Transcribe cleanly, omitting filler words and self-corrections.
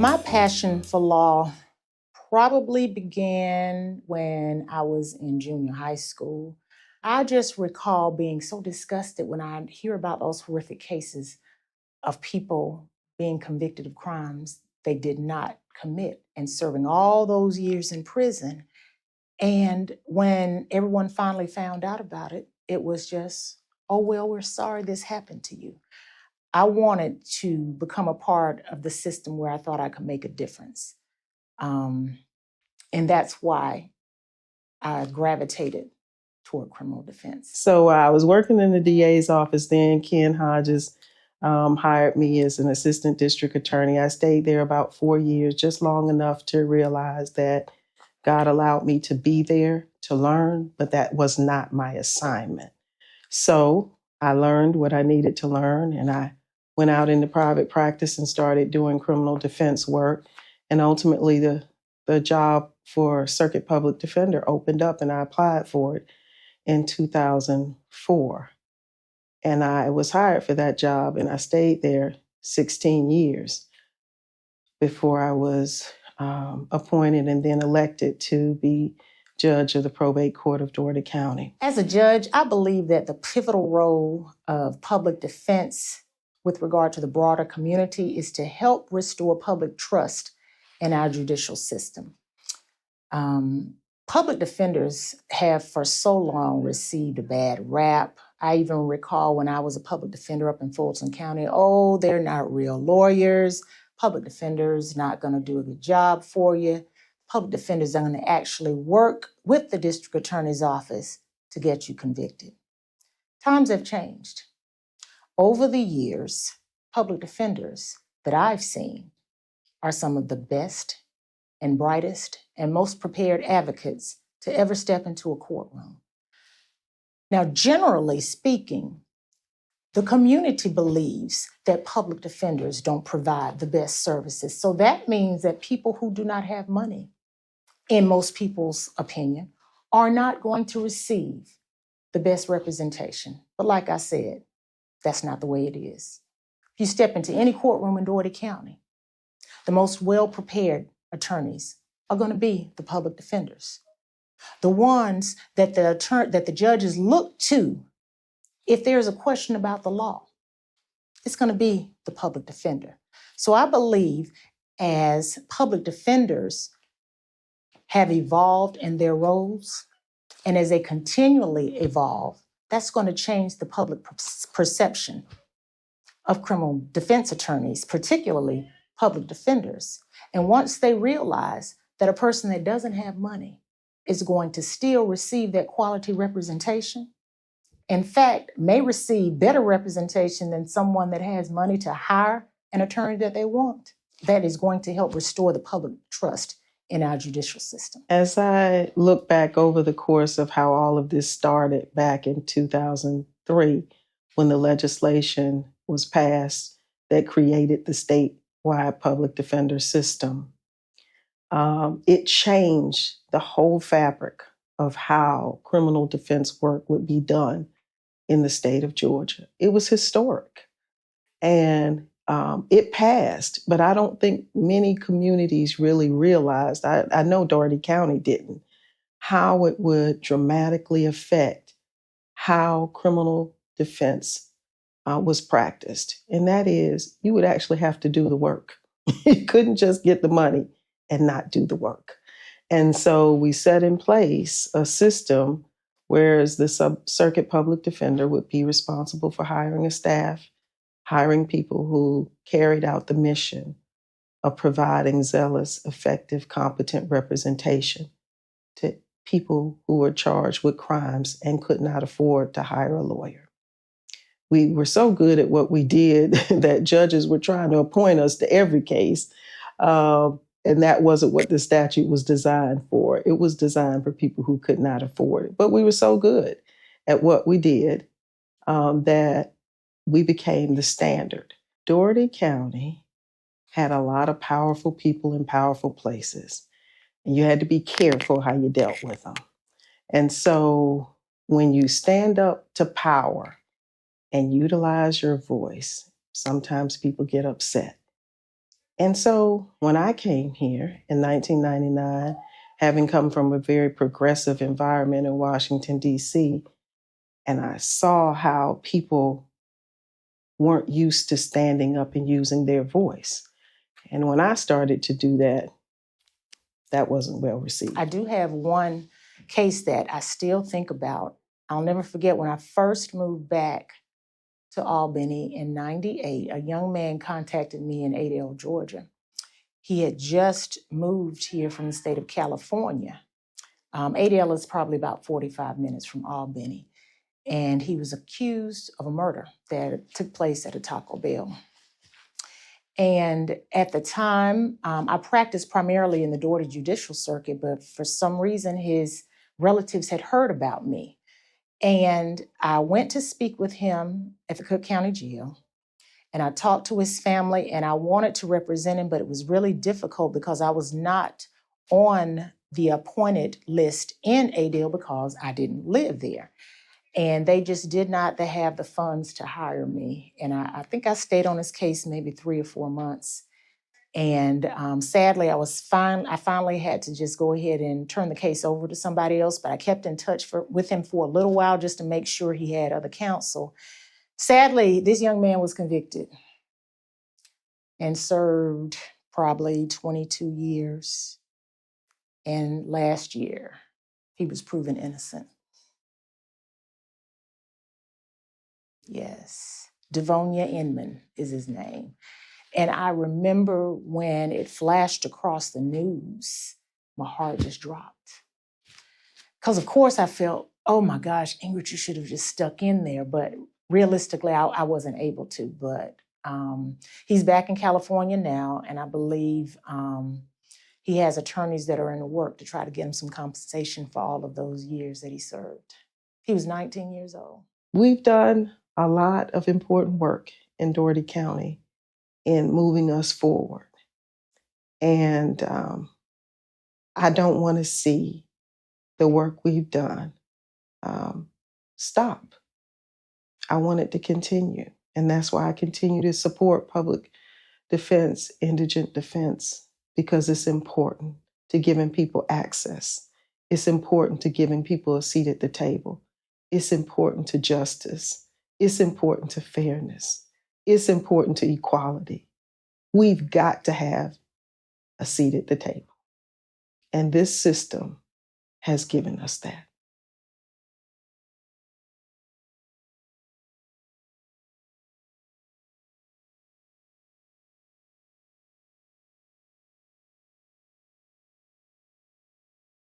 My passion for law probably began when I was in junior high school. I just recall being so disgusted when I hear about those horrific cases of people being convicted of crimes they did not commit and serving all those years in prison. And when everyone finally found out about it, it was just, oh, well, we're sorry this happened to you. I wanted to become a part of the system where I thought I could make a difference. And that's why I gravitated toward criminal defense. So I was working in the DA's office then. Ken Hodges hired me as an assistant district attorney. I stayed there about 4 years, just long enough to realize that God allowed me to be there to learn, but that was not my assignment. So I learned what I needed to learn, and I went out into private practice and started doing criminal defense work. And ultimately, the job for circuit public defender opened up, and I applied for it in 2004. And I was hired for that job, and I stayed there 16 years before I was appointed and then elected to be judge of the probate court of Dougherty County. As a judge, I believe that the pivotal role of public defense with regard to the broader community is to help restore public trust in our judicial system. Public defenders have for so long received a bad rap. I even recall when I was a public defender up in Fulton County, oh, they're not real lawyers. Public defenders not going to do a good job for you. Public defenders are going to actually work with the district attorney's office to get you convicted. Times have changed. Over the years, public defenders that I've seen are some of the best and brightest and most prepared advocates to ever step into a courtroom. Now, generally speaking, the community believes that public defenders don't provide the best services. So that means that people who do not have money, in most people's opinion, are not going to receive the best representation. But like I said, that's not the way it is. If you step into any courtroom in Dougherty County, the most well-prepared attorneys are going to be the public defenders. The ones that the judges look to if there's a question about the law, it's going to be the public defender. So I believe as public defenders have evolved in their roles, and as they continually evolve, that's going to change the public perception of criminal defense attorneys, particularly public defenders. And once they realize that a person that doesn't have money is going to still receive that quality representation, in fact, may receive better representation than someone that has money to hire an attorney that they want, that is going to help restore the public trust in our judicial system. As I look back over the course of how all of this started back in 2003, when the legislation was passed that created the statewide public defender system, it changed the whole fabric of how criminal defense work would be done in the state of Georgia. It was historic. And it passed, but I don't think many communities really realized, I know Dougherty County didn't, how it would dramatically affect how criminal defense was practiced. And that is, you would actually have to do the work. You couldn't just get the money and not do the work. And so we set in place a system whereas the circuit public defender would be responsible for hiring a staff, hiring people who carried out the mission of providing zealous, effective, competent representation to people who were charged with crimes and could not afford to hire a lawyer. We were so good at what we did that judges were trying to appoint us to every case. And that wasn't what the statute was designed for. It was designed for people who could not afford it. But we were so good at what we did that we became the standard. Dougherty County had a lot of powerful people in powerful places, and you had to be careful how you dealt with them. And so when you stand up to power and utilize your voice, sometimes people get upset. And so when I came here in 1999, having come from a very progressive environment in Washington, D.C., and I saw how people weren't used to standing up and using their voice. And when I started to do that, that wasn't well received. I do have one case that I still think about. I'll never forget when I first moved back to Albany in 98, a young man contacted me in Adel, Georgia. He had just moved here from the state of California. Adel is probably about 45 minutes from Albany. And he was accused of a murder that took place at a Taco Bell. And at the time, I practiced primarily in the Dougherty judicial circuit, but for some reason, his relatives had heard about me. And I went to speak with him at the Cook County Jail. And I talked to his family, and I wanted to represent him, but it was really difficult because I was not on the appointed list in Adel because I didn't live there. And they just did not have the funds to hire me. And I think I stayed on his case maybe 3 or 4 months. And sadly, I finally had to just go ahead and turn the case over to somebody else, but I kept in touch with him for a little while just to make sure he had other counsel. Sadly, this young man was convicted and served probably 22 years. And last year, he was proven innocent. Yes, Devonia Inman is his name. And I remember when it flashed across the news, my heart just dropped. Because of course I felt, oh my gosh, Ingrid, you should have just stuck in there. But realistically, I wasn't able to. But he's back in California now, and I believe he has attorneys that are in the work to try to get him some compensation for all of those years that he served. He was 19 years old. We've done a lot of important work in Dougherty County in moving us forward. And I don't want to see the work we've done stop. I want it to continue. And that's why I continue to support public defense, indigent defense, because it's important to giving people access. It's important to giving people a seat at the table. It's important to justice. It's important to fairness. It's important to equality. We've got to have a seat at the table. And this system has given us that.